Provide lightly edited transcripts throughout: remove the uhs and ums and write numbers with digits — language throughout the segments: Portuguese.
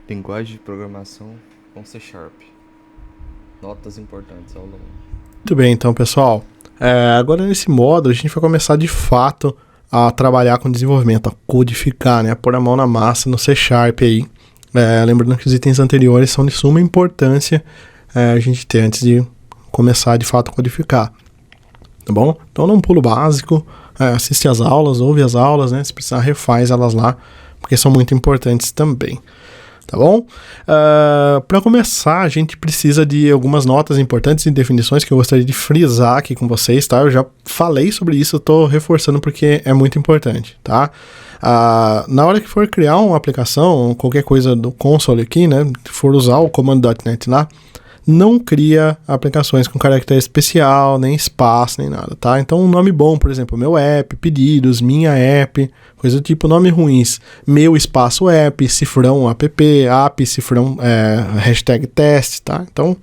Linguagem de programação com C#. Notas importantes ao longo. Muito bem, então, pessoal. Agora nesse módulo a gente vai começar de fato a trabalhar com desenvolvimento, a codificar, né? A pôr a mão na massa no C# aí. Lembrando que os itens anteriores são de suma importância a gente ter antes de começar de fato a codificar. Tá bom? Então dá um pulo básico, assiste as aulas, ouve as aulas, né? Se precisar refaz elas lá, porque são muito importantes também. Tá bom? Para começar, a gente precisa de algumas notas importantes e definições que eu gostaria de frisar aqui com vocês, tá? Eu já falei sobre isso, eu tô reforçando porque é muito importante, tá? Na hora que for criar uma aplicação, qualquer coisa do console aqui, né? For usar o comando.NET lá, não cria aplicações com caractere especial, nem espaço, nem nada, tá? Então, um nome bom, por exemplo, meu app, pedidos, minha app, coisa do tipo, nome ruins, meu espaço app, cifrão app, cifrão hashtag teste, tá? Então,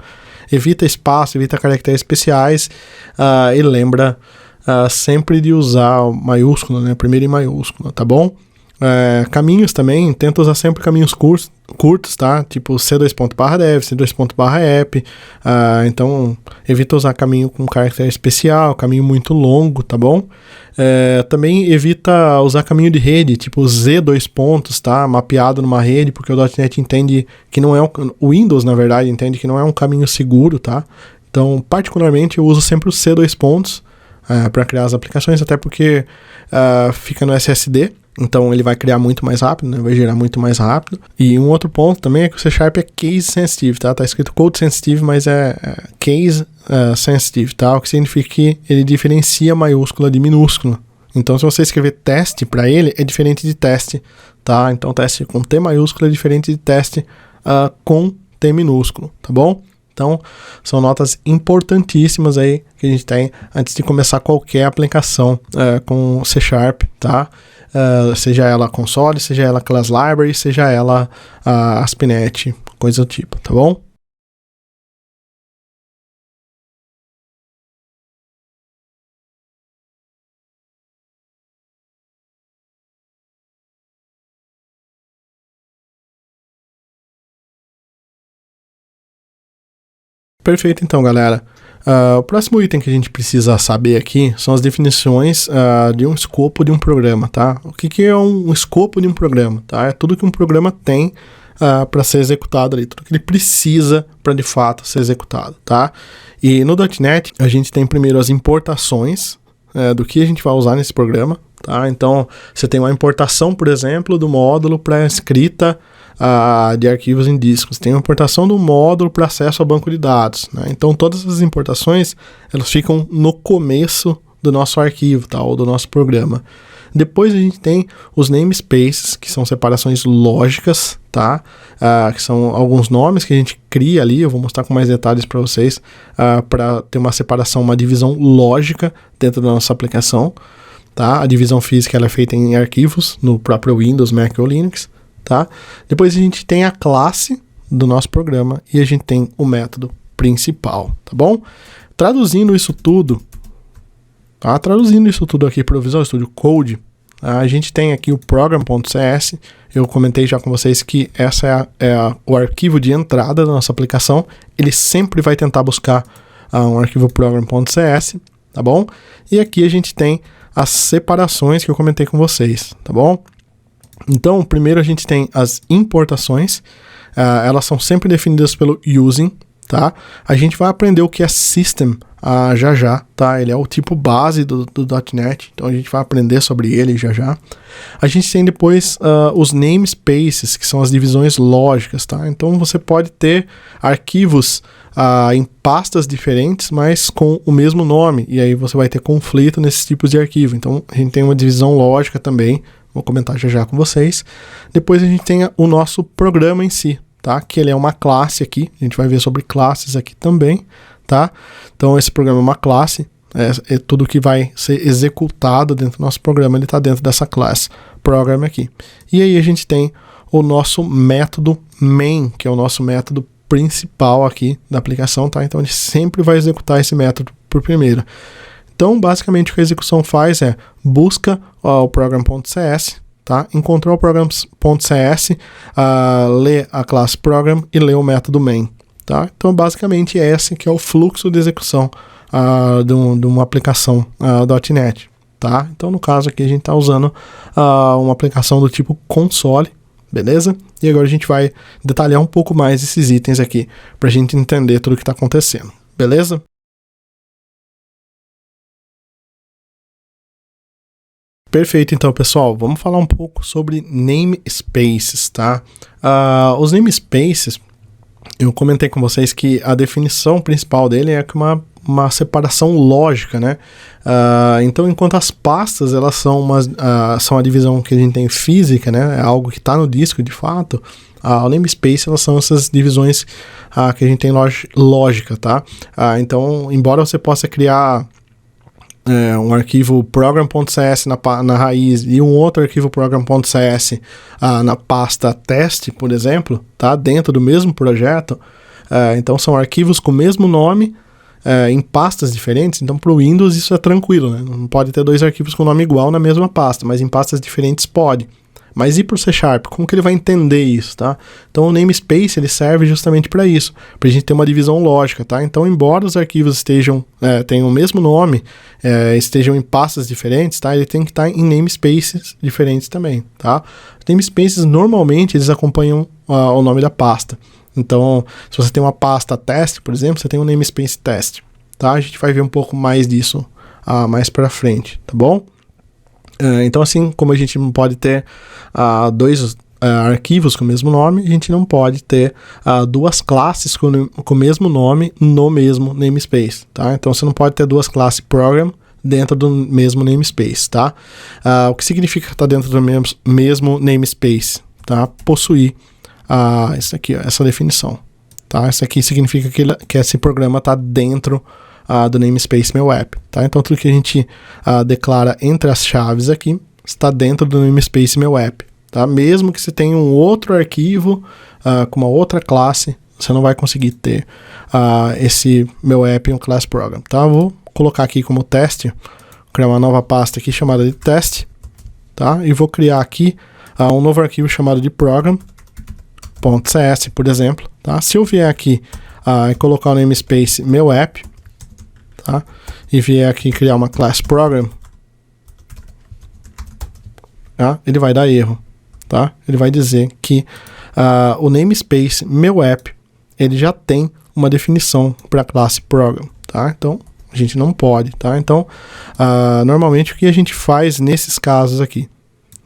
evita espaço, evita caracteres especiais e lembra sempre de usar maiúsculo, né? Primeiro em maiúsculo, tá bom? Caminhos também, tenta usar sempre caminhos curtos, tá? Tipo C2.dev, C2.app. Então, evita usar caminho com caractere especial, caminho muito longo, tá bom? Também evita usar caminho de rede, tipo Z2 tá? Mapeado numa rede, porque o .NET entende que não é o Windows, na verdade, entende que não é um caminho seguro, tá? Então, particularmente, eu uso sempre o C2 para criar as aplicações, até porque fica no SSD. Então ele vai criar muito mais rápido, né? Vai gerar muito mais rápido. E um outro ponto também é que o C# é case sensitive, tá? Tá escrito code sensitive, mas é case sensitive, tá? O que significa que ele diferencia maiúscula de minúscula. Então se você escrever teste para ele, é diferente de teste, tá? Então teste com T maiúsculo é diferente de teste com T minúsculo, tá bom? Então, são notas importantíssimas aí que a gente tem antes de começar qualquer aplicação com C#, tá? Seja ela console, seja ela class library, seja ela ASP.NET, coisa do tipo, tá bom? Perfeito, então, galera. O próximo item que a gente precisa saber aqui são as definições de um escopo de um programa, tá? O que é um escopo de um programa, tá? É tudo que um programa tem para ser executado ali, tudo que ele precisa para de fato ser executado, tá? E no .NET a gente tem primeiro as importações do que a gente vai usar nesse programa, tá? Então você tem uma importação, por exemplo, do módulo para escrita de arquivos em discos, tem uma importação do módulo para acesso ao banco de dados, né? Então todas as importações elas ficam no começo do nosso arquivo, tá? Ou do nosso programa. Depois a gente tem os namespaces, que são separações lógicas, tá? Que são alguns nomes que a gente cria ali, eu vou mostrar com mais detalhes para vocês, para ter uma separação, uma divisão lógica dentro da nossa aplicação, tá? A divisão física ela é feita em arquivos, no próprio Windows, Mac ou Linux, tá? Depois a gente tem a classe do nosso programa e a gente tem o método principal, tá bom? Traduzindo isso tudo aqui para o Visual Studio Code, a gente tem aqui o program.cs. Eu comentei já com vocês que essa o arquivo de entrada da nossa aplicação. Ele sempre vai tentar buscar um arquivo program.cs, tá bom? E aqui a gente tem as separações que eu comentei com vocês, tá bom? Então, primeiro a gente tem as importações, elas são sempre definidas pelo using, tá? A gente vai aprender o que é system já, tá? Ele é o tipo base do .NET, então a gente vai aprender sobre ele já. A gente tem depois os namespaces, que são as divisões lógicas, tá? Então você pode ter arquivos em pastas diferentes, mas com o mesmo nome, e aí você vai ter conflito nesses tipos de arquivo. Então a gente tem uma divisão lógica também, vou comentar já com vocês. Depois a gente tem o nosso programa em si, tá? Que ele é uma classe aqui, a gente vai ver sobre classes aqui também, tá? Então esse programa é uma classe, é tudo que vai ser executado dentro do nosso programa, ele está dentro dessa classe, program aqui. E aí a gente tem o nosso método main, que é o nosso método principal aqui da aplicação, tá? Então ele sempre vai executar esse método por primeiro. Então basicamente o que a execução faz é busca o program.cs, tá? Encontrou o program.cs, lê a classe program e lê o método main, tá? Então, basicamente, esse que é o fluxo de execução de uma aplicação .NET, tá? Então, no caso aqui, a gente está usando uma aplicação do tipo console, beleza? E agora a gente vai detalhar um pouco mais esses itens aqui, para a gente entender tudo o que está acontecendo, beleza? Perfeito, então, pessoal, vamos falar um pouco sobre namespaces, tá? Os namespaces, eu comentei com vocês que a definição principal dele é que uma separação lógica, né? Então, enquanto as pastas, elas são a divisão que a gente tem física, né? É algo que está no disco, de fato. O namespace, elas são essas divisões que a gente tem lógica, tá? Então, embora você possa criar um arquivo program.cs na raiz e um outro arquivo program.cs na pasta teste, por exemplo, tá? Dentro do mesmo projeto. Então são arquivos com o mesmo nome em pastas diferentes. Então para o Windows isso é tranquilo, né? Não pode ter dois arquivos com nome igual na mesma pasta, mas em pastas diferentes pode. Mas e para o C#? Como que ele vai entender isso, tá? Então o namespace ele serve justamente para isso, para a gente ter uma divisão lógica, tá? Então embora os arquivos tenham o mesmo nome, estejam em pastas diferentes, tá? Ele tem que estar em namespaces diferentes também, tá? Namespaces normalmente eles acompanham o nome da pasta. Então se você tem uma pasta teste, por exemplo, você tem um namespace teste, tá? A gente vai ver um pouco mais disso mais para frente, tá bom? Então, assim como a gente não pode ter dois arquivos com o mesmo nome, a gente não pode ter duas classes com o mesmo nome no mesmo namespace, tá? Então, você não pode ter duas classes program dentro do mesmo namespace, tá? O que significa estar dentro do mesmo namespace, tá? Possuir isso aqui, ó, essa definição, tá? Isso aqui significa que esse programa está dentro do namespace meu app, tá? Então tudo que a gente declara entre as chaves aqui está dentro do namespace meu app, tá? Mesmo que você tenha um outro arquivo com uma outra classe, você não vai conseguir ter esse meu app em um class program, tá? Eu vou colocar aqui como teste, criar uma nova pasta aqui chamada de teste, tá? E vou criar aqui um novo arquivo chamado de program.cs, por exemplo, tá? Se eu vier aqui e colocar o namespace meu app, tá? E vier aqui criar uma class program, tá? Ele vai dar erro, tá? Ele vai dizer que o namespace meu app ele já tem uma definição para a classe program, tá? Então a gente não pode, tá? Então normalmente o que a gente faz nesses casos aqui,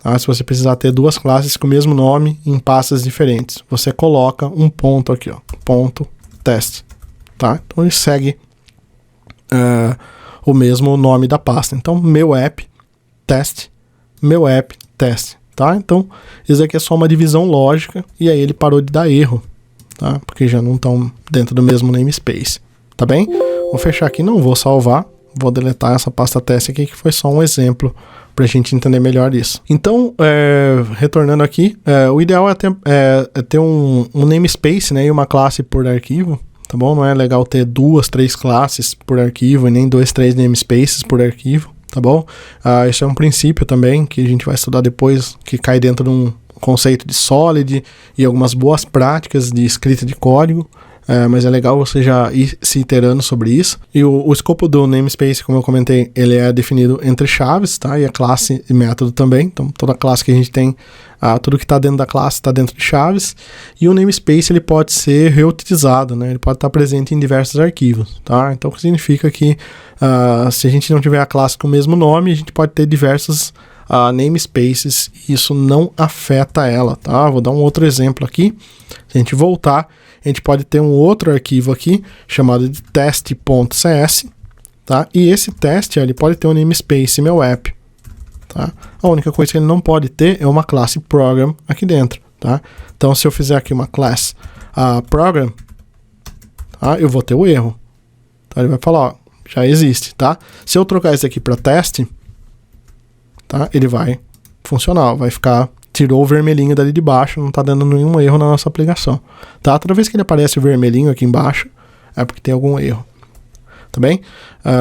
tá? Se você precisar ter duas classes com o mesmo nome em pastas diferentes, você coloca um ponto aqui, ó, ponto teste, tá? Então ele segue o mesmo nome da pasta. Então, meu app teste, meu app teste, tá? Então, isso aqui é só uma divisão lógica e aí ele parou de dar erro, tá? Porque já não estão dentro do mesmo namespace, tá bem? Vou fechar aqui, não vou salvar, vou deletar essa pasta teste aqui que foi só um exemplo para a gente entender melhor isso. Então, retornando aqui, o ideal é ter um namespace, né, e uma classe por arquivo, tá bom? Não é legal ter 2, 3 classes por arquivo e nem 2, 3 namespaces por arquivo, tá bom? Isso é um princípio também que a gente vai estudar depois, que cai dentro de um conceito de Solid e algumas boas práticas de escrita de código, mas é legal você já ir se iterando sobre isso. E o escopo do namespace, como eu comentei, ele é definido entre chaves, tá? E a classe e método também. Então, toda classe que a gente tem, tudo que está dentro da classe está dentro de chaves. E o namespace, ele pode ser reutilizado, né? Ele pode estar presente em diversos arquivos, tá? Então, o que significa que se a gente não tiver a classe com o mesmo nome, a gente pode ter diversos namespaces e isso não afeta ela, tá? Vou dar um outro exemplo aqui. Se a gente voltar, a gente pode ter um outro arquivo aqui chamado de teste.cs, tá? E esse teste, ele pode ter um namespace meu app, tá? A única coisa que ele não pode ter é uma classe program aqui dentro, tá? Então, se eu fizer aqui uma class program, tá? Eu vou ter o erro, tá? Ele vai falar, ó, já existe, tá? Se eu trocar isso aqui para teste, tá? Ele vai funcionar, vai ficar, tirou o vermelhinho dali de baixo, não está dando nenhum erro na nossa aplicação, tá? Toda vez que ele aparece o vermelhinho aqui embaixo, é porque tem algum erro, tá bem?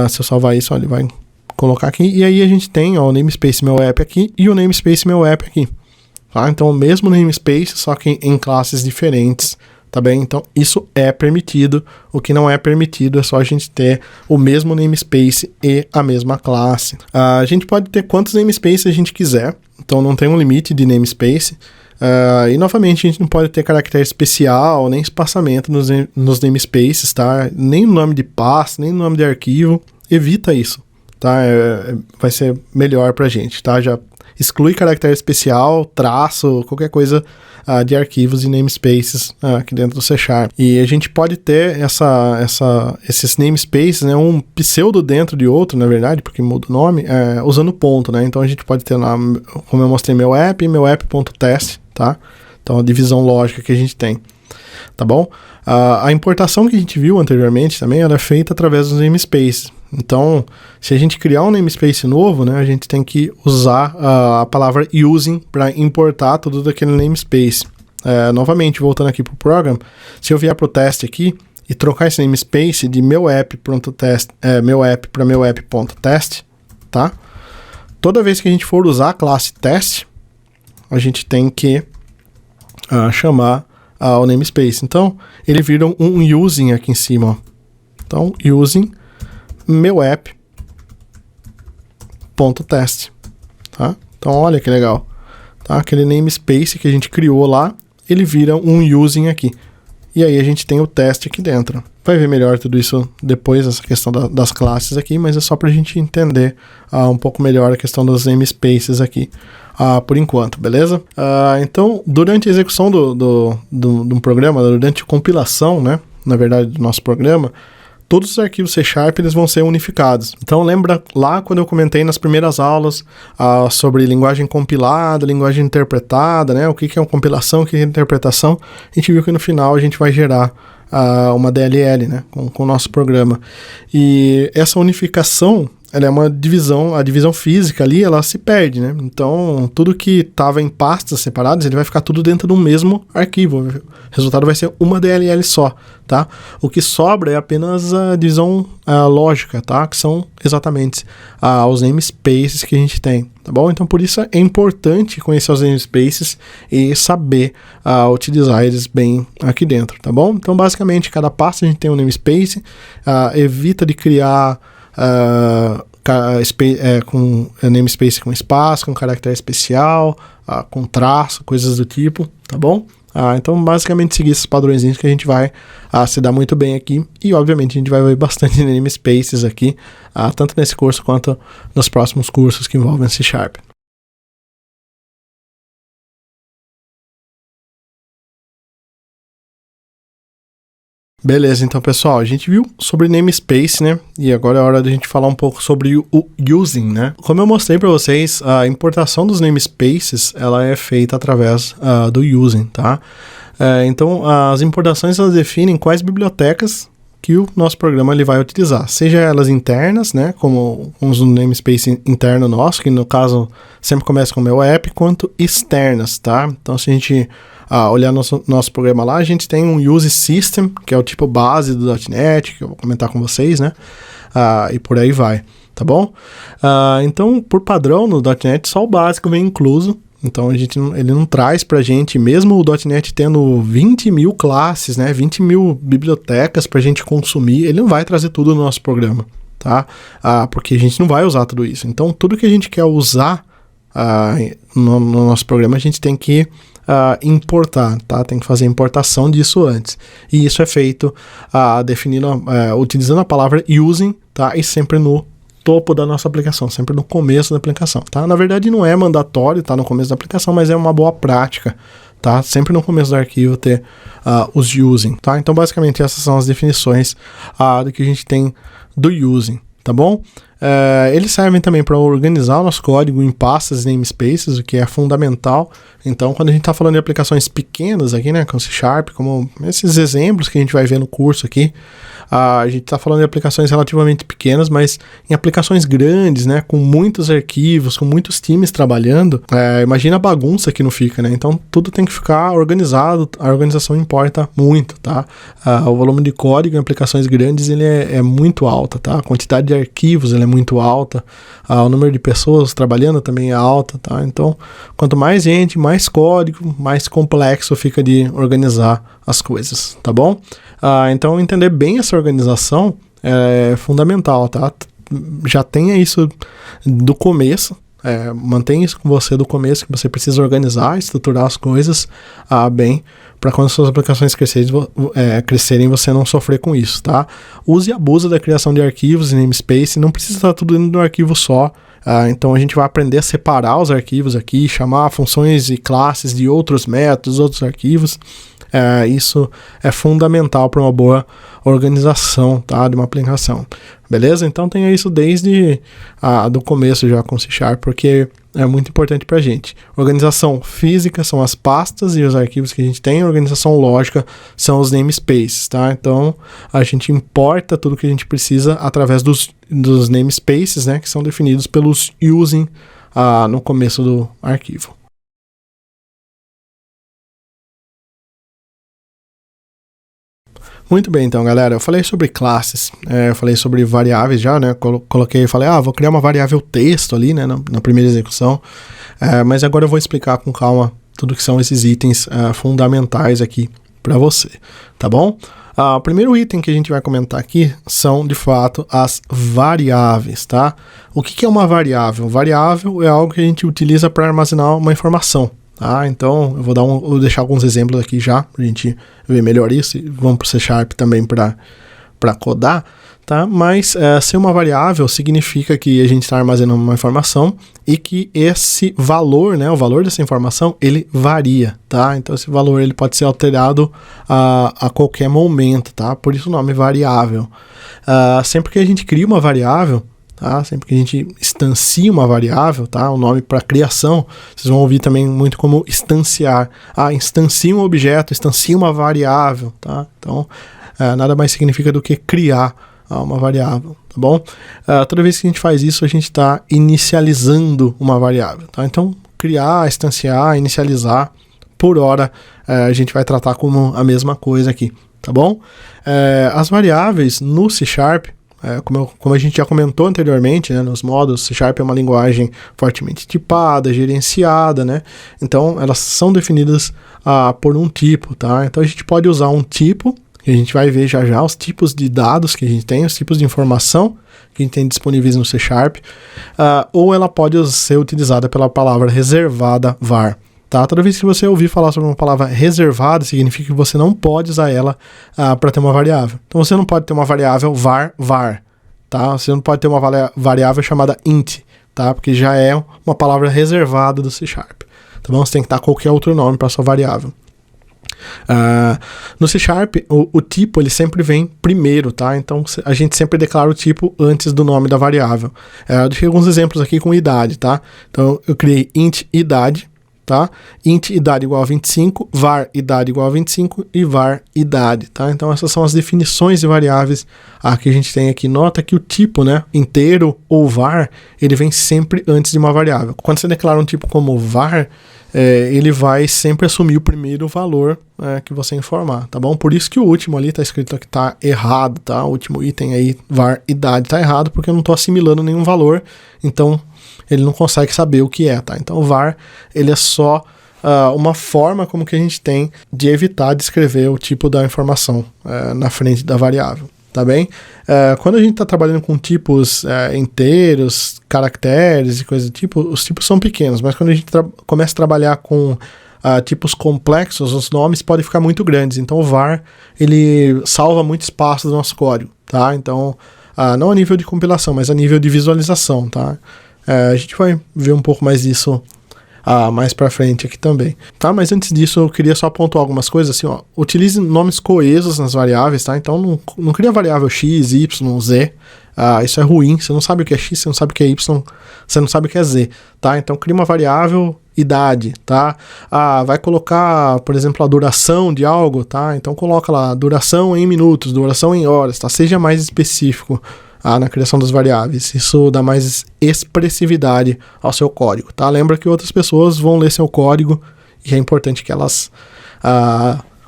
Se eu salvar isso, ó, ele vai colocar aqui, e aí a gente tem, ó, o namespace meu app aqui e o namespace meu app aqui, tá? Então o mesmo namespace, só que em classes diferentes, tá bem? Então isso é permitido. O que não é permitido é só a gente ter o mesmo namespace e a mesma classe. A gente pode ter quantos namespaces a gente quiser, então não tem um limite de namespace. E novamente a gente não pode ter caractere especial, nem espaçamento nos namespaces, tá? Nem nome de pasta, nem nome de arquivo. Evita isso, tá? Vai ser melhor pra gente, tá? Já exclui caractere especial, traço, qualquer coisa de arquivos e namespaces aqui dentro do C#. E a gente pode ter esses namespaces, né, um pseudo dentro de outro, na verdade, porque muda o nome, usando ponto, né? Então a gente pode ter lá, como eu mostrei, meu app.test, tá? Então a divisão lógica que a gente tem, tá bom? A importação que a gente viu anteriormente também, ela é feita através dos namespaces. Então, se a gente criar um namespace novo, né, a gente tem que usar a palavra using para importar tudo daquele namespace. Novamente, voltando aqui para o program, se eu vier para o teste aqui e trocar esse namespace de meu app.test, meu app para meu app.test, tá? Toda vez que a gente for usar a classe test, a gente tem que chamar o namespace. Então, ele vira um using aqui em cima, ó. Então, using meu app.test, tá? Então, olha que legal, tá? Aquele namespace que a gente criou lá, ele vira um using aqui. E aí a gente tem o teste aqui dentro. Vai ver melhor tudo isso depois, essa questão das classes aqui, mas é só para a gente entender um pouco melhor a questão dos namespaces aqui, por enquanto, beleza? Então, durante a execução do programa, durante a compilação, né, na verdade, do nosso programa, todos os arquivos C# eles vão ser unificados. Então lembra lá quando eu comentei nas primeiras aulas sobre linguagem compilada, linguagem interpretada, né? O que é uma compilação, o que é interpretação. A gente viu que no final a gente vai gerar uma DLL, né? Com o nosso programa. E essa unificação, ela é uma divisão, a divisão física ali, ela se perde, né? Então, tudo que estava em pastas separadas, ele vai ficar tudo dentro do mesmo arquivo. O resultado vai ser uma DLL só, tá? O que sobra é apenas a divisão lógica, tá? Que são exatamente os namespaces que a gente tem, tá bom? Então, por isso é importante conhecer os namespaces e saber utilizar eles bem aqui dentro, tá bom? Então, basicamente, cada pasta a gente tem um namespace, evita de criar com namespace com espaço, com caractere especial, com traço, coisas do tipo, tá bom? Então, basicamente, seguir esses padrõezinhos que a gente vai se dar muito bem aqui. E, obviamente, a gente vai ver bastante namespaces aqui, tanto nesse curso quanto nos próximos cursos que envolvem C#. Beleza, então pessoal, a gente viu sobre namespace, né? E agora é hora da gente falar um pouco sobre o using, né? Como eu mostrei para vocês, a importação dos namespaces, ela é feita através do using, tá? Então, as importações, elas definem quais bibliotecas que o nosso programa ele vai utilizar, seja elas internas, né? Como um namespace interno nosso, que no caso sempre começa com o meu app, quanto externas, tá? Então, se a gente olhar nosso programa lá, a gente tem um use system, que é o tipo base do .NET, que eu vou comentar com vocês, né? E por aí vai, tá bom? Então, por padrão, no .NET, só o básico vem incluso. Então, ele não traz pra gente, mesmo o .NET tendo 20 mil classes, né? 20 mil bibliotecas pra gente consumir, ele não vai trazer tudo no nosso programa, tá? Porque a gente não vai usar tudo isso. Então, tudo que a gente quer usar no nosso programa, a gente tem que importar, tá? Tem que fazer a importação disso antes. E isso é feito utilizando a palavra using, tá? E sempre no topo da nossa aplicação, sempre no começo da aplicação, tá? Na verdade não é mandatório, tá? No começo da aplicação, mas é uma boa prática, tá? Sempre no começo do arquivo ter os using, tá? Então basicamente essas são as definições do que a gente tem do using, tá bom? Eles servem também para organizar o nosso código em pastas e namespaces, o que é fundamental. Então, quando a gente está falando de aplicações pequenas aqui, né, com C#, como esses exemplos que a gente vai ver no curso aqui, a gente está falando de aplicações relativamente pequenas, mas em aplicações grandes, né, com muitos arquivos, com muitos times trabalhando, imagina a bagunça que não fica, né? Então, tudo tem que ficar organizado, a organização importa muito, tá? O volume de código em aplicações grandes, ele é muito alta, tá? A quantidade de arquivos, ele é muito alta, o número de pessoas trabalhando também é alta, tá? Então, quanto mais gente, mais código, mais complexo fica de organizar as coisas, tá bom? Então, entender bem essa organização é fundamental, tá? Já tenha isso do começo, mantenha isso com você do começo, que você precisa organizar, estruturar as coisas bem, para quando suas aplicações crescerem, você não sofrer com isso, tá? Use e abuse da criação de arquivos e namespace, não precisa estar tudo dentro de um arquivo só, então a gente vai aprender a separar os arquivos aqui, chamar funções e classes de outros métodos, outros arquivos. Isso é fundamental para uma boa organização, tá, de uma aplicação, beleza? Então tenha isso desde do começo já com C#, porque é muito importante para a gente. Organização física são as pastas e os arquivos que a gente tem, organização lógica são os namespaces, tá? Então a gente importa tudo que a gente precisa através dos namespaces, né, que são definidos pelos using no começo do arquivo. Muito bem, então, galera, eu falei sobre classes, eu falei sobre variáveis já, né, falei, vou criar uma variável texto ali, né, na primeira execução, mas agora eu vou explicar com calma tudo que são esses itens fundamentais aqui para você, tá bom? O primeiro item que a gente vai comentar aqui são, de fato, as variáveis, tá? O que é uma variável? Variável é algo que a gente utiliza para armazenar uma informação. Então eu vou deixar alguns exemplos aqui já, pra gente ver melhor isso, e vamos pro C# também para codar, tá? Mas ser uma variável significa que a gente está armazenando uma informação e que esse valor, né, o valor dessa informação, ele varia, tá? Então esse valor ele pode ser alterado a qualquer momento, tá? Por isso o nome variável. Sempre que a gente cria uma variável, tá? Sempre que a gente instancia uma variável, tá? O nome para criação, vocês vão ouvir também muito como instanciar. Instancia um objeto, instancia uma variável, tá? Então, nada mais significa do que criar uma variável, tá bom? Toda vez que a gente faz isso, a gente está inicializando uma variável, tá? Então, criar, instanciar, inicializar, por hora, a gente vai tratar como a mesma coisa aqui, tá bom? As variáveis no C#, como a gente já comentou anteriormente, né, nos módulos, C# é uma linguagem fortemente tipada, gerenciada, né? Então elas são definidas por um tipo, tá? Então a gente pode usar um tipo, que a gente vai ver já os tipos de dados que a gente tem, os tipos de informação que a gente tem disponíveis no C#, ou ela pode ser utilizada pela palavra reservada var. Tá? Toda vez que você ouvir falar sobre uma palavra reservada, significa que você não pode usar ela para ter uma variável. Então você não pode ter uma variável var, tá? Você não pode ter uma variável chamada int, tá? Porque já é uma palavra reservada do C#. Tá bom? Você tem que dar qualquer outro nome para sua variável. No C#, o tipo ele sempre vem primeiro, tá? Então a gente sempre declara o tipo antes do nome da variável. Eu deixei alguns exemplos aqui com idade, tá? Então eu criei int idade, tá? Int idade igual a 25, var idade igual a 25 e var idade, tá? Então essas são as definições de variáveis que a gente tem aqui. Nota que o tipo, né, inteiro ou var, ele vem sempre antes de uma variável. Quando você declara um tipo como var, ele vai sempre assumir o primeiro valor que você informar, tá bom? Por isso que o último ali tá escrito que tá errado, tá? O último item aí, var idade, tá errado porque eu não tô assimilando nenhum valor, então ele não consegue saber o que é, tá? Então o var, ele é só uma forma como que a gente tem de evitar de escrever o tipo da informação na frente da variável, tá bem? Quando a gente está trabalhando com tipos inteiros, caracteres e coisas do tipo, os tipos são pequenos, mas quando a gente começa a trabalhar com tipos complexos, os nomes podem ficar muito grandes. Então o var, ele salva muito espaço do nosso código, tá? Então, não a nível de compilação, mas a nível de visualização, tá? A gente vai ver um pouco mais disso mais pra frente aqui também, tá? Mas antes disso, eu queria só pontuar algumas coisas, assim, ó. Utilize nomes coesos nas variáveis, tá? Então, não cria variável x, y, z. Isso é ruim. Você não sabe o que é x, você não sabe o que é y, você não sabe o que é z, tá? Então, cria uma variável idade, tá? Vai colocar, por exemplo, a duração de algo, tá? Então, coloca lá, duração em minutos, duração em horas, tá? Seja mais específico na criação das variáveis. Isso dá mais expressividade ao seu código, tá? Lembra que outras pessoas vão ler seu código e é importante que elas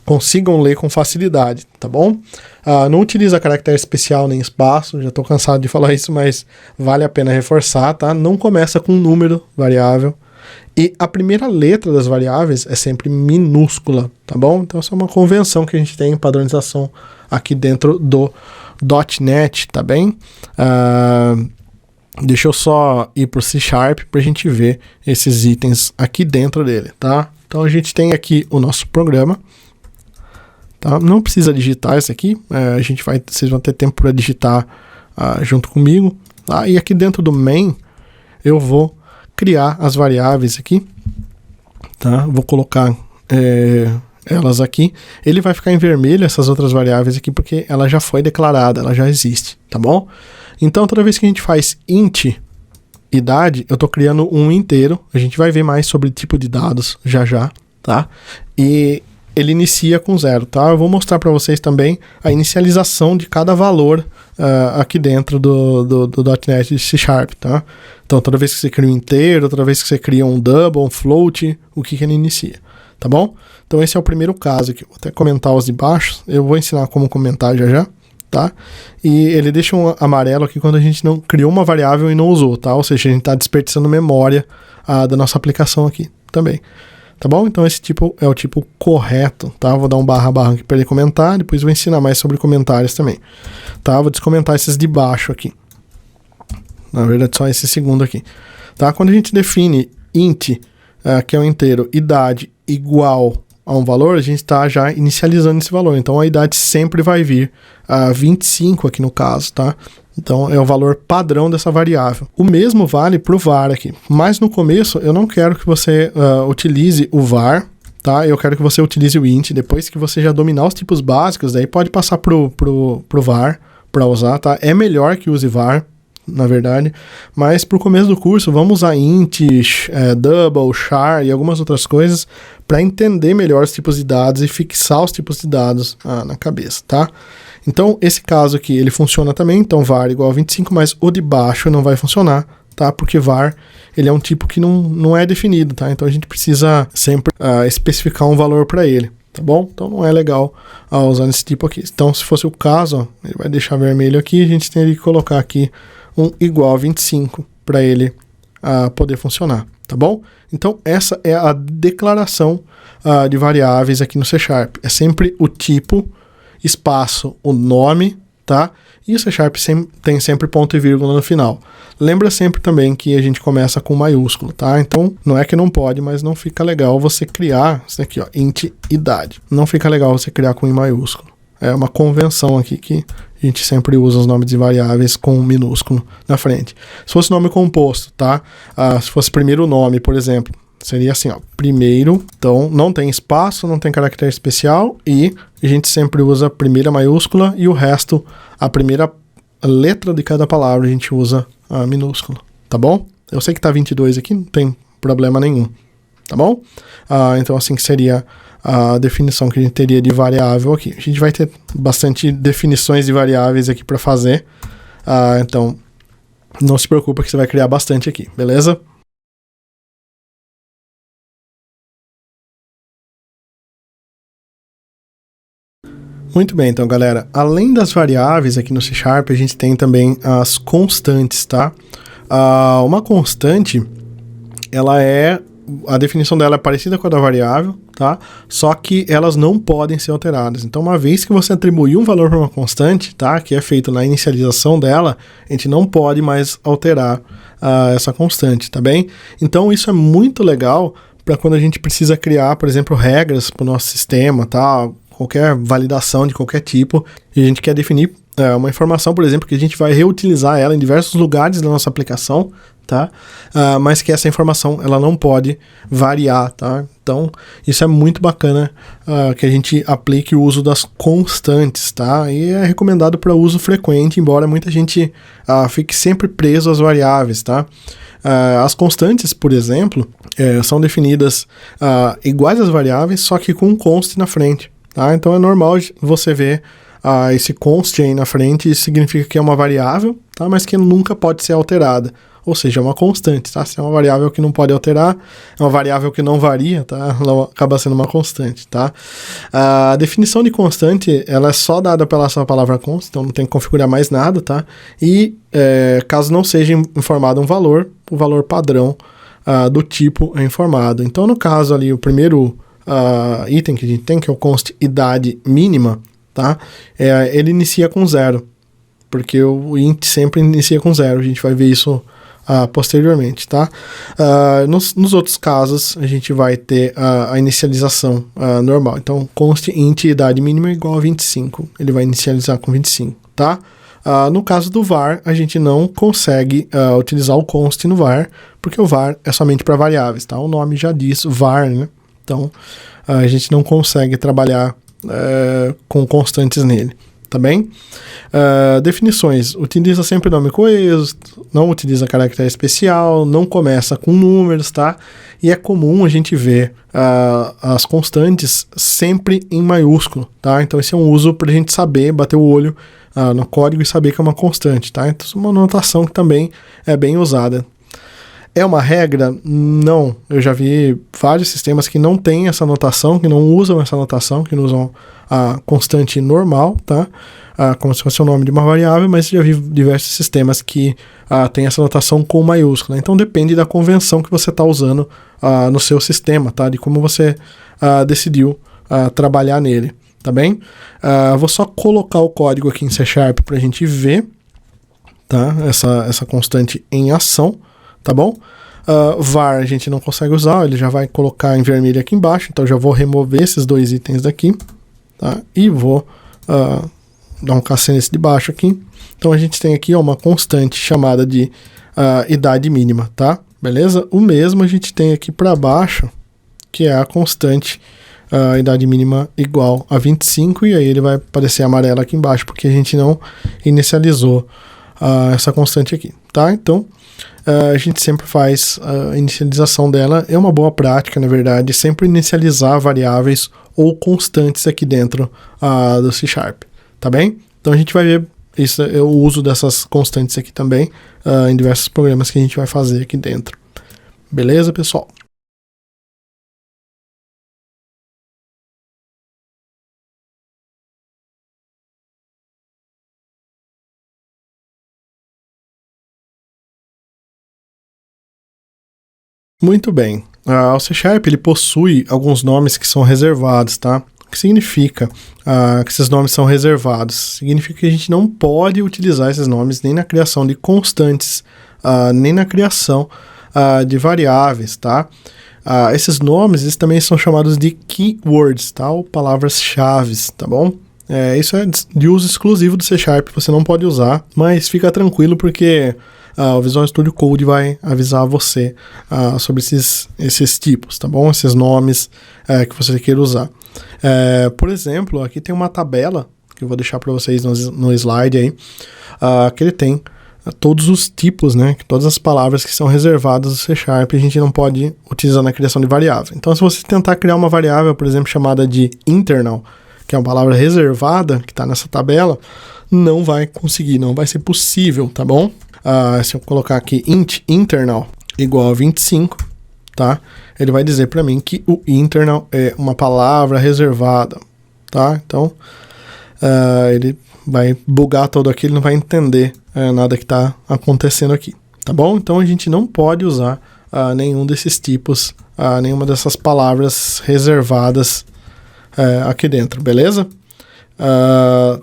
consigam ler com facilidade, tá bom? Não utiliza caractere especial nem espaço, já estou cansado de falar isso, mas vale a pena reforçar, tá? Não começa com número variável. E a primeira letra das variáveis é sempre minúscula, tá bom? Então essa é uma convenção que a gente tem em padronização aqui dentro do .NET, tá bem? Deixa eu só ir para o C# para a gente ver esses itens aqui dentro dele, tá? Então a gente tem aqui o nosso programa, tá? Não precisa digitar isso aqui, vocês vão ter tempo para digitar junto comigo, tá? E aqui dentro do main eu vou criar as variáveis aqui, tá? Vou colocar elas aqui. Ele vai ficar em vermelho, essas outras variáveis aqui, porque ela já foi declarada, ela já existe, tá bom? Então, toda vez que a gente faz int idade, eu estou criando um inteiro. A gente vai ver mais sobre tipo de dados já, tá? E ele inicia com 0, tá? Eu vou mostrar para vocês também a inicialização de cada valor aqui dentro do .NET de C#, tá? Então, toda vez que você cria um inteiro, toda vez que você cria um double, um float, o que ele inicia, tá bom? Então, esse é o primeiro caso aqui. Vou até comentar os de baixo. Eu vou ensinar como comentar já, tá? E ele deixa um amarelo aqui quando a gente não criou uma variável e não usou, tá? Ou seja, a gente está desperdiçando memória da nossa aplicação aqui também. Tá bom? Então esse tipo é o tipo correto, tá? Vou dar um / aqui para ele comentar, depois vou ensinar mais sobre comentários também. Tá? Vou descomentar esses de baixo aqui. Na verdade, só esse segundo aqui. Tá? Quando a gente define int, que é um inteiro, idade igual a um valor, a gente está já inicializando esse valor. Então a idade sempre vai vir a 25 aqui no caso, tá? Então é o valor padrão dessa variável. O mesmo vale para o var aqui. Mas no começo eu não quero que você utilize o var, tá? Eu quero que você utilize o int. Depois que você já dominar os tipos básicos, daí pode passar pro var para usar, tá? É melhor que use var, na verdade. Mas para o começo do curso vamos usar int, double, char e algumas outras coisas para entender melhor os tipos de dados e fixar os tipos de dados na cabeça, tá? Então, esse caso aqui, ele funciona também, então var igual a 25, mas o de baixo não vai funcionar, tá? Porque var, ele é um tipo que não é definido, tá? Então, a gente precisa sempre especificar um valor para ele, tá bom? Então, não é legal usar esse tipo aqui. Então, se fosse o caso, ó, ele vai deixar vermelho aqui, a gente teria que colocar aqui um igual a 25 para ele poder funcionar, tá bom? Então, essa é a declaração de variáveis aqui no C#. É sempre o tipo, espaço, o nome, tá? E o C# tem sempre ponto e vírgula no final. Lembra sempre também que a gente começa com maiúsculo, tá? Então, não é que não pode, mas não fica legal você criar, isso aqui, ó, int idade. Não fica legal você criar com I maiúsculo. É uma convenção aqui que a gente sempre usa os nomes de variáveis com minúsculo na frente. Se fosse nome composto, tá? Se fosse primeiro nome, por exemplo, seria assim, ó, primeiro, então não tem espaço, não tem caractere especial e a gente sempre usa a primeira maiúscula e o resto, a primeira letra de cada palavra a gente usa a minúscula, tá bom? Eu sei que tá 22 aqui, não tem problema nenhum, tá bom? Então assim que seria a definição que a gente teria de variável aqui. A gente vai ter bastante definições de variáveis aqui para fazer, então não se preocupa que você vai criar bastante aqui, beleza? Muito bem, então, galera, além das variáveis aqui no C#, a gente tem também as constantes, tá? Uma constante, a definição dela é parecida com a da variável, tá? Só que elas não podem ser alteradas. Então, uma vez que você atribuiu um valor para uma constante, tá? Que é feito na inicialização dela, a gente não pode mais alterar essa constante, tá bem? Então, isso é muito legal para quando a gente precisa criar, por exemplo, regras para o nosso sistema, tá? Qualquer validação de qualquer tipo, e a gente quer definir uma informação, por exemplo, que a gente vai reutilizar ela em diversos lugares da nossa aplicação, tá? Mas que essa informação ela não pode variar, tá? Então, isso é muito bacana que a gente aplique o uso das constantes, tá? E é recomendado para uso frequente, embora muita gente fique sempre preso às variáveis, tá? As constantes, por exemplo, são definidas iguais às variáveis, só que com um const na frente. Tá? Então é normal você ver esse const aí na frente, isso significa que é uma variável, tá? Mas que nunca pode ser alterada. ou seja, é uma constante, tá? Se é uma variável que não pode alterar, é uma variável que não varia, tá? Ela acaba sendo uma constante, tá? A definição de constante, ela é só dada pela sua palavra const, então não tem que configurar mais nada, tá? E caso não seja informado um valor, o valor padrão do tipo é informado. Então, no caso ali, o primeiro item que a gente tem, que é o const idade mínima, tá? Ele inicia com 0, porque o int sempre inicia com 0. A gente vai ver isso posteriormente, tá? Nos outros casos, a gente vai ter a inicialização normal. Então, const int idade mínima é igual a 25. Ele vai inicializar com 25, tá? No caso do var, a gente não consegue utilizar o const no var, porque o var é somente para variáveis, tá? O nome já diz var, né? Então, a gente não consegue trabalhar com constantes nele, tá bem? Definições. Utiliza sempre nome coeso, não utiliza caractere especial, não começa com números, tá? E é comum a gente ver as constantes sempre em maiúsculo, tá? Então, esse é um uso para a gente saber, bater o olho no código e saber que é uma constante, tá? Então, é uma notação que também é bem usada. É uma regra? Não. Eu já vi vários sistemas que não têm essa notação, que não usam essa notação, que não usam a constante normal, tá? Como se fosse o nome de uma variável, mas já vi diversos sistemas que têm essa notação com maiúscula. Então depende da convenção que você está usando no seu sistema, tá? De como você decidiu trabalhar nele, tá bem? Vou só colocar o código aqui em C# para a gente ver, tá? Essa constante em ação. Tá bom? Var a gente não consegue usar, ele já vai colocar em vermelho aqui embaixo, então já vou remover esses dois itens daqui, tá? E vou dar um caça nesse de baixo aqui. Então a gente tem aqui uma constante chamada de idade mínima, tá? Beleza? O mesmo a gente tem aqui para baixo, que é a constante idade mínima igual a 25, e aí ele vai aparecer amarelo aqui embaixo, porque a gente não inicializou essa constante aqui, tá? Então, a gente sempre faz a inicialização dela. É uma boa prática, na verdade, sempre inicializar variáveis ou constantes aqui dentro do C#, tá bem? Então a gente vai ver isso, o uso dessas constantes aqui também em diversos programas que a gente vai fazer aqui dentro. Beleza, pessoal? Muito bem. O C# ele possui alguns nomes que são reservados, tá? O que significa que esses nomes são reservados? Significa que a gente não pode utilizar esses nomes nem na criação de constantes, nem na criação de variáveis, tá? Esses nomes eles também são chamados de keywords, tá? Ou palavras-chave, tá bom? Isso é de uso exclusivo do C#, você não pode usar, mas fica tranquilo porque o Visual Studio Code vai avisar você sobre esses tipos, tá bom? Esses nomes que você queira usar. Por exemplo, aqui tem uma tabela, que eu vou deixar para vocês no slide aí, que ele tem todos os tipos, né? Todas as palavras que são reservadas do C# a gente não pode utilizar na criação de variável. Então, se você tentar criar uma variável, por exemplo, chamada de internal, que é uma palavra reservada, que está nessa tabela, não vai conseguir, não vai ser possível, tá bom? Se eu colocar aqui int internal igual a 25, tá? Ele vai dizer para mim que o internal é uma palavra reservada, tá? Então, ele vai bugar todo aqui, ele não vai entender nada que está acontecendo aqui, tá bom? Então, a gente não pode usar nenhum desses tipos, nenhuma dessas palavras reservadas aqui dentro, beleza?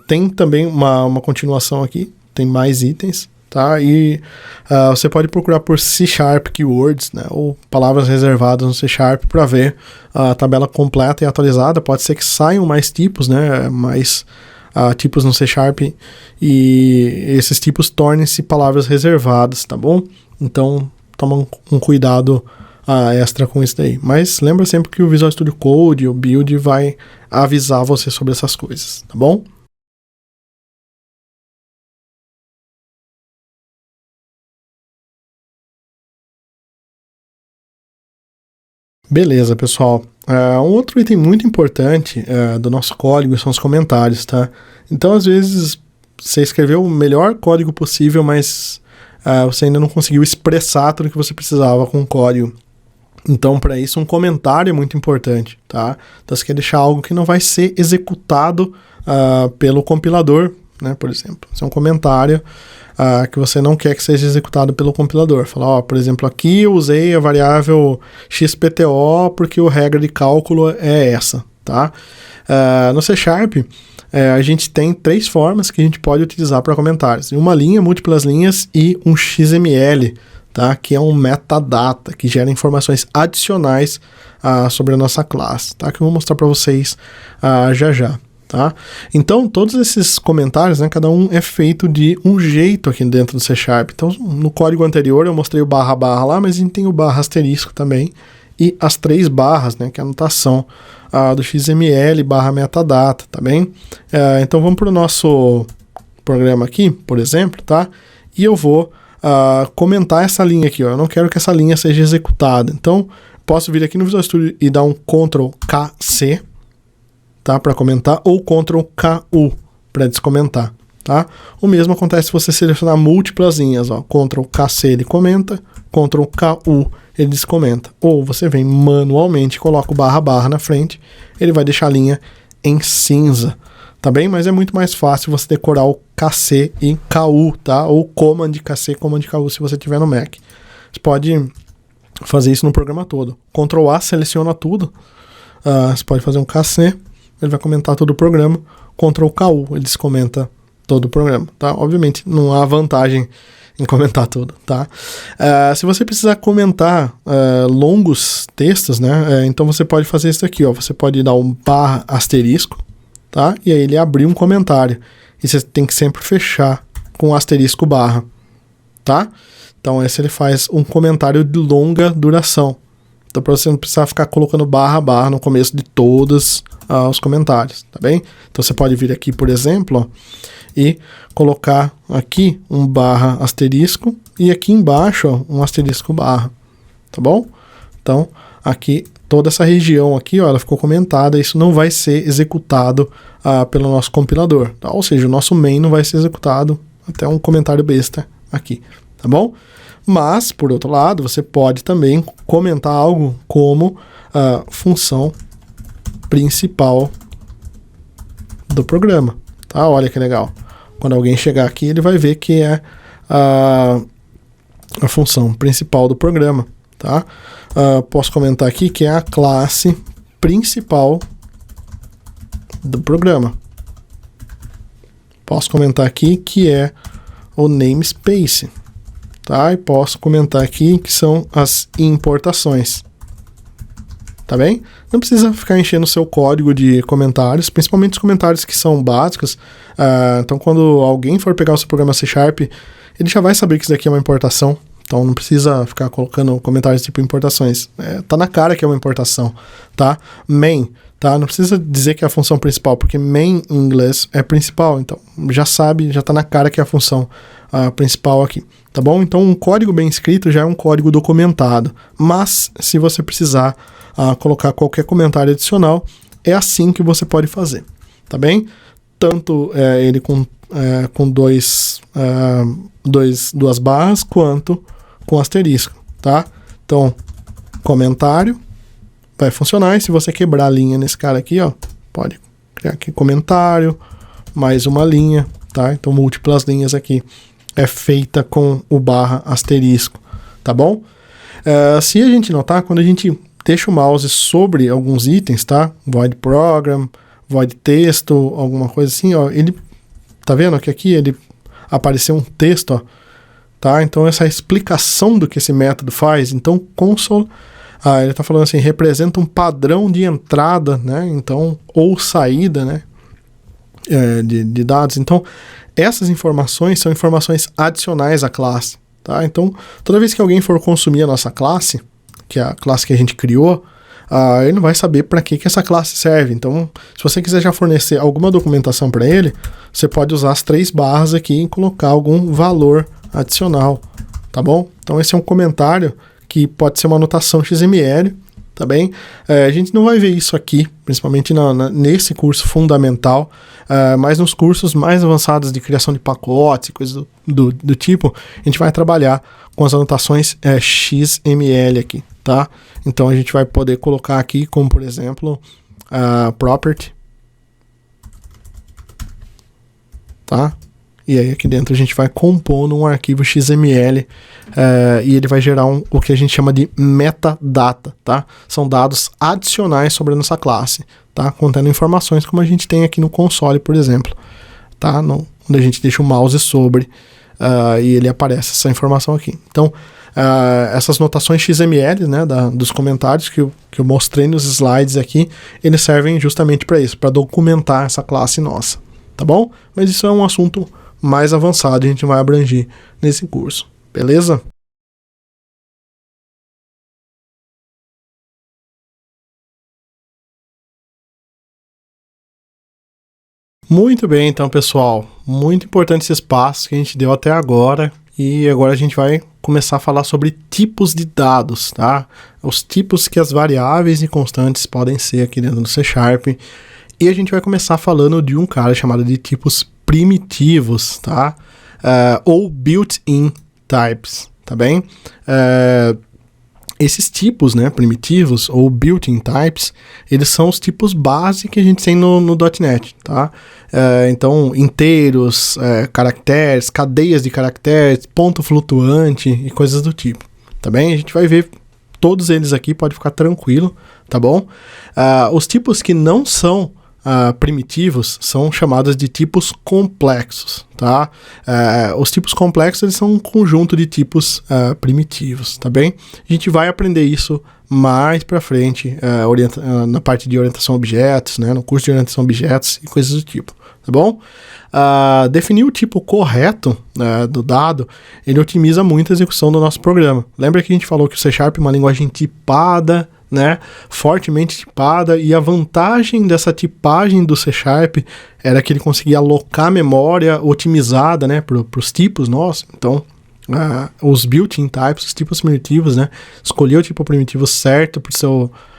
Tem também uma continuação aqui, tem mais itens, tá? E você pode procurar por C# keywords, né? Ou palavras reservadas no C# para ver a tabela completa e atualizada. Pode ser que saiam mais tipos, né? Mais tipos no C# e esses tipos tornem-se palavras reservadas, tá bom? Então, toma um cuidado extra com isso daí. Mas lembra sempre que o Visual Studio Code, o Build, vai avisar você sobre essas coisas, tá bom? Beleza, pessoal. Um outro item muito importante do nosso código são os comentários, tá? Então, às vezes, você escreveu o melhor código possível, mas você ainda não conseguiu expressar tudo que você precisava com o código. Então, para isso, um comentário é muito importante, tá? Então, você quer deixar algo que não vai ser executado pelo compilador, né? Por exemplo, esse é um comentário que você não quer que seja executado pelo compilador. Fala, por exemplo, aqui eu usei a variável XPTO porque a regra de cálculo é essa, tá? No C#, a gente tem 3 formas que a gente pode utilizar para comentários. Uma linha, múltiplas linhas e um XML, tá? Que é um metadata, que gera informações adicionais sobre a nossa classe, tá? Que eu vou mostrar para vocês já. Tá? Então, todos esses comentários, né, cada um é feito de um jeito aqui dentro do C#. Então, no código anterior eu mostrei o / lá, mas a gente tem o / asterisco também e as 3 barras, né, que é a anotação do XML / metadata, tá bem? Então, vamos para o nosso programa aqui, por exemplo, tá? E eu vou comentar essa linha aqui, ó. Eu não quero que essa linha seja executada. Então, posso vir aqui no Visual Studio e dar um Ctrl+KC, tá, para comentar, ou Ctrl+KU para descomentar, tá? O mesmo acontece se você selecionar múltiplas linhas, ó, Ctrl+KC ele comenta, Ctrl+KU ele descomenta, ou você vem manualmente, coloca o / na frente, ele vai deixar a linha em cinza, tá bem? Mas é muito mais fácil você decorar o KC e KU, tá? Ou Command KC, Command KU se você tiver no Mac. Você pode fazer isso no programa todo. Ctrl+A seleciona tudo, você pode fazer um KC, ele vai comentar todo o programa, Ctrl+KU, ele descomenta todo o programa, tá? Obviamente, não há vantagem em comentar tudo, tá? Se você precisar comentar longos textos, né? Então você pode fazer isso aqui, ó. Você pode dar um /, tá? E aí ele abrir um comentário. E você tem que sempre fechar com asterisco /, tá? Então esse ele faz um comentário de longa duração. Então para você não precisar ficar colocando /, no começo de todos os comentários, tá bem? Então você pode vir aqui, por exemplo, ó, e colocar aqui um / asterisco e aqui embaixo, ó, um asterisco /, tá bom? Então aqui toda essa região aqui, ó, ela ficou comentada, isso não vai ser executado pelo nosso compilador, tá? Ou seja, o nosso main não vai ser executado, até um comentário besta aqui, tá bom? Mas, por outro lado, você pode também comentar algo como função principal do programa, tá? Olha que legal. Quando alguém chegar aqui, ele vai ver que é a função principal do programa, tá? Posso comentar aqui que é a classe principal do programa. Posso comentar aqui que é o namespace, tá? E posso comentar aqui que são as importações, tá bem? Não precisa ficar enchendo o seu código de comentários, principalmente os comentários que são básicos. Então, quando alguém for pegar o seu programa C#, ele já vai saber que isso daqui é uma importação. Então, não precisa ficar colocando comentários tipo importações. Tá na cara que é uma importação, tá? Main, tá? Não precisa dizer que é a função principal, porque main em inglês é principal. Então, já sabe, já tá na cara que é a função principal aqui, tá bom? Então, um código bem escrito já é um código documentado. Mas, se você precisar colocar qualquer comentário adicional, é assim que você pode fazer, tá bem? Tanto ele com duas barras, quanto com asterisco, tá? Então, comentário vai funcionar, e se você quebrar a linha nesse cara aqui, ó, pode criar aqui comentário, mais uma linha, tá? Então, múltiplas linhas aqui é feita com o / asterisco, tá bom? Se a gente notar, quando a gente deixa o mouse sobre alguns itens, tá? Void program, void texto, alguma coisa assim, ó, ele, tá vendo que aqui ele apareceu um texto, ó, tá? Então essa explicação do que esse método faz, então console, ele tá falando assim, representa um padrão de entrada, né? Então, ou saída, né? De dados. Então, essas informações são informações adicionais à classe, tá? Então, toda vez que alguém for consumir a nossa classe, que é a classe que a gente criou, ele não vai saber para que essa classe serve. Então, se você quiser já fornecer alguma documentação para ele, você pode usar as 3 barras aqui e colocar algum valor adicional, tá bom? Então, esse é um comentário que pode ser uma anotação XML, tá bem? A gente não vai ver isso aqui, principalmente nesse curso fundamental, mas nos cursos mais avançados de criação de pacotes e coisas do tipo, a gente vai trabalhar com as anotações XML aqui, tá? Então a gente vai poder colocar aqui como, por exemplo, property, tá? E aí aqui dentro a gente vai compor um arquivo XML e ele vai gerar o que a gente chama de metadata, tá? São dados adicionais sobre a nossa classe, tá? Contendo informações como a gente tem aqui no console, por exemplo, tá? Onde a gente deixa o mouse sobre e ele aparece essa informação aqui. Então, essas notações XML, né, dos comentários que eu mostrei nos slides aqui, eles servem justamente para isso, para documentar essa classe nossa, tá bom? Mas isso é um assunto mais avançado, a gente vai abranger nesse curso, beleza? Muito bem, então, pessoal, muito importante esse espaço que a gente deu até agora, e agora a gente vai começar a falar sobre tipos de dados, tá? Os tipos que as variáveis e constantes podem ser aqui dentro do C#, e a gente vai começar falando de um cara chamado de tipos primitivos, tá? Ou built-in types, tá bem? Esses tipos, né, primitivos ou built-in types, eles são os tipos base que a gente tem no .NET, tá? Então, inteiros, caracteres, cadeias de caracteres, ponto flutuante e coisas do tipo, tá bem? A gente vai ver todos eles aqui, pode ficar tranquilo, tá bom? Os tipos que não são primitivos são chamados de tipos complexos, tá? Os tipos complexos eles são um conjunto de tipos primitivos, tá bem? A gente vai aprender isso mais pra frente na parte de orientação a objetos, né? No curso de orientação a objetos e coisas do tipo, tá bom? Definir o tipo correto do dado, ele otimiza muito a execução do nosso programa. Lembra que a gente falou que o C# é uma linguagem tipada, né, fortemente tipada, e a vantagem dessa tipagem do C# era que ele conseguia alocar memória otimizada, né, para os tipos nossos. Então, os built-in types, os tipos primitivos, né, escolher o tipo primitivo certo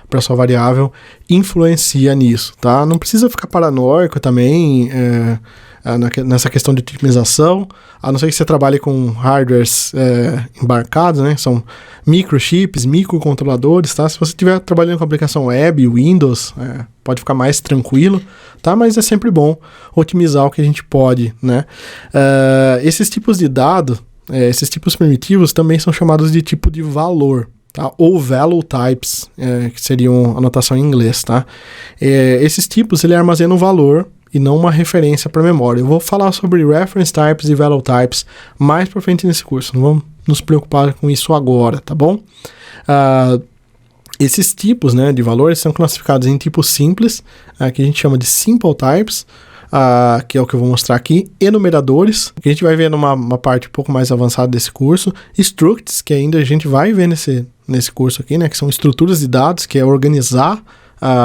para sua variável influencia nisso, tá? Não precisa ficar paranoico também nessa questão de otimização, a não ser que você trabalhe com hardwares embarcados, né? São microchips, microcontroladores, tá? Se você estiver trabalhando com aplicação web, Windows, pode ficar mais tranquilo, tá? Mas é sempre bom otimizar o que a gente pode, né? Esses tipos de dado, esses tipos primitivos também são chamados de tipo de valor, tá? Ou value types, que seriam a notação em inglês, tá? Esses tipos, ele armazena um valor e não uma referência para memória. Eu vou falar sobre reference types e value types mais para frente nesse curso, não vamos nos preocupar com isso agora, tá bom? Esses tipos, né, de valores são classificados em tipos simples, que a gente chama de simple types, que é o que eu vou mostrar aqui, enumeradores, que a gente vai ver numa parte um pouco mais avançada desse curso, structs, que ainda a gente vai ver nesse curso aqui, né, que são estruturas de dados, que é organizar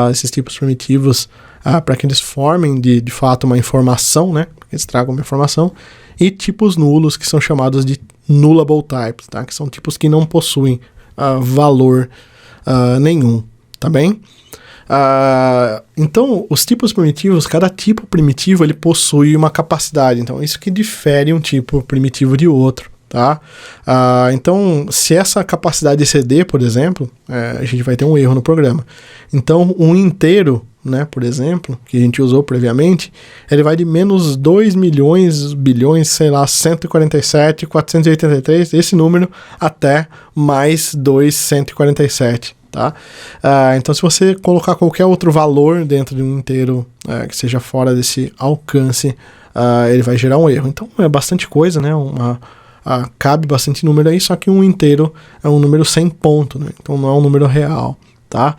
esses tipos primitivos para que eles formem de fato uma informação, né, para que eles tragam uma informação, e tipos nulos, que são chamados de nullable types, tá, que são tipos que não possuem valor nenhum, tá bem? Então, os tipos primitivos, cada tipo primitivo ele possui uma capacidade, então isso que difere um tipo primitivo de outro, tá? Então, se essa capacidade exceder, por exemplo, a gente vai ter um erro no programa. Então, um inteiro, né, por exemplo, que a gente usou previamente, ele vai de menos 2 milhões, bilhões, sei lá, 147, 483, esse número, até mais 247. Tá? Então, se você colocar qualquer outro valor dentro de um inteiro que seja fora desse alcance, ele vai gerar um erro. Então, é bastante coisa, né? Cabe bastante número aí, só que um inteiro é um número sem ponto, né? Então, não é um número real. Tá?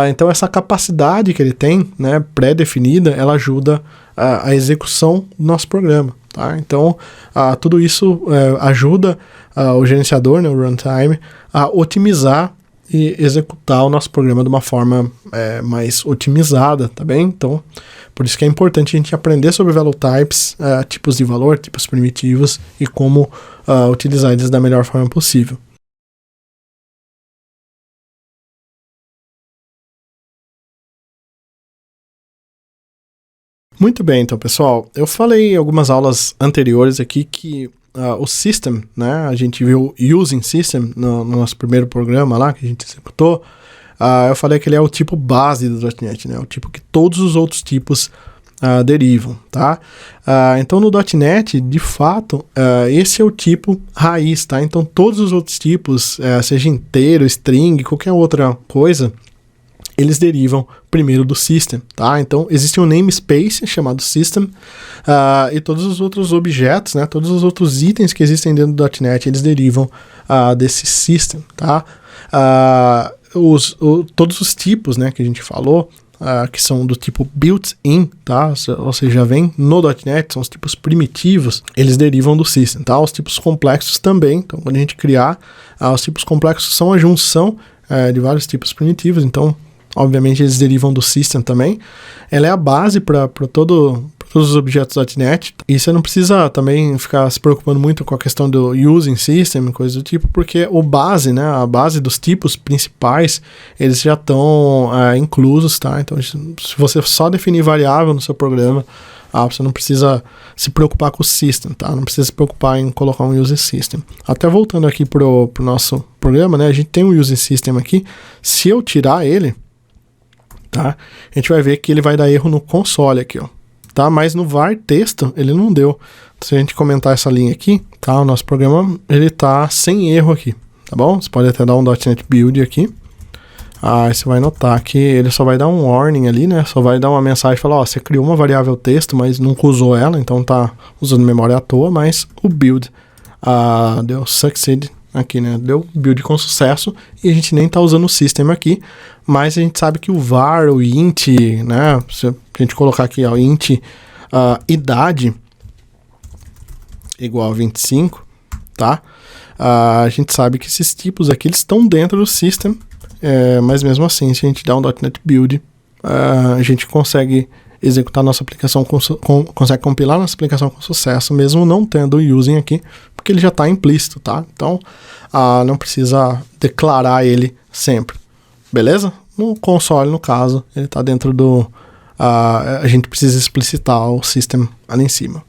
Então, essa capacidade que ele tem, né, pré-definida, ela ajuda a execução do nosso programa. Tá? Então, tudo isso ajuda o gerenciador, né, o runtime, a otimizar e executar o nosso programa de uma forma mais otimizada, tá bem? Então, por isso que é importante a gente aprender sobre value types, tipos de valor, tipos primitivos e como utilizar eles da melhor forma possível. Muito bem, então, pessoal. Eu falei em algumas aulas anteriores aqui que o System, né? A gente viu Using System no nosso primeiro programa lá, que a gente executou. Eu falei que ele é o tipo base do .NET, né? O tipo que todos os outros tipos derivam, tá? Então, no .NET, de fato, esse é o tipo raiz, tá? Então, todos os outros tipos, seja inteiro, string, qualquer outra coisa, eles derivam primeiro do system, tá? Então, existe um namespace chamado system, e todos os outros objetos, né? Todos os outros itens que existem dentro do .NET, eles derivam desse system, tá? Todos os tipos, né, que a gente falou, que são do tipo built-in, tá? Ou seja, vem no .NET, são os tipos primitivos, eles derivam do system, tá? Os tipos complexos também, então quando a gente criar, os tipos complexos são a junção de vários tipos primitivos, então obviamente eles derivam do system também. Ela é a base para todos os objetos .NET. E você não precisa também ficar se preocupando muito com a questão do using system, coisa do tipo, porque a base dos tipos principais, eles já estão inclusos, tá? Então, se você só definir variável no seu programa, você não precisa se preocupar com o system, tá? Não precisa se preocupar em colocar um using system. Até voltando aqui pro nosso programa, né? A gente tem um using system aqui. Se eu tirar ele, tá? A gente vai ver que ele vai dar erro no console aqui, ó, tá? Mas no var texto ele não deu. Se a gente comentar essa linha aqui, tá? O nosso programa ele tá sem erro aqui, tá bom? Você pode até dar um .NET Build aqui. Aí você vai notar que ele só vai dar um warning ali, né? Só vai dar uma mensagem, falar, você criou uma variável texto, mas nunca usou ela, então tá usando memória à toa, mas o build deu succeed aqui, né? Deu build com sucesso e a gente nem tá usando o system aqui, mas a gente sabe que o var, o int, né? Se a gente colocar aqui, ó, int idade igual a 25, tá? A gente sabe que esses tipos aqui, eles estão dentro do system, mas mesmo assim, se a gente dá um .NET Build, a gente consegue executar nossa aplicação, consegue compilar nossa aplicação com sucesso, mesmo não tendo o using aqui, porque ele já está implícito, tá? Então, não precisa declarar ele sempre, beleza? No console, no caso, ele está dentro do... a gente precisa explicitar o system ali em cima.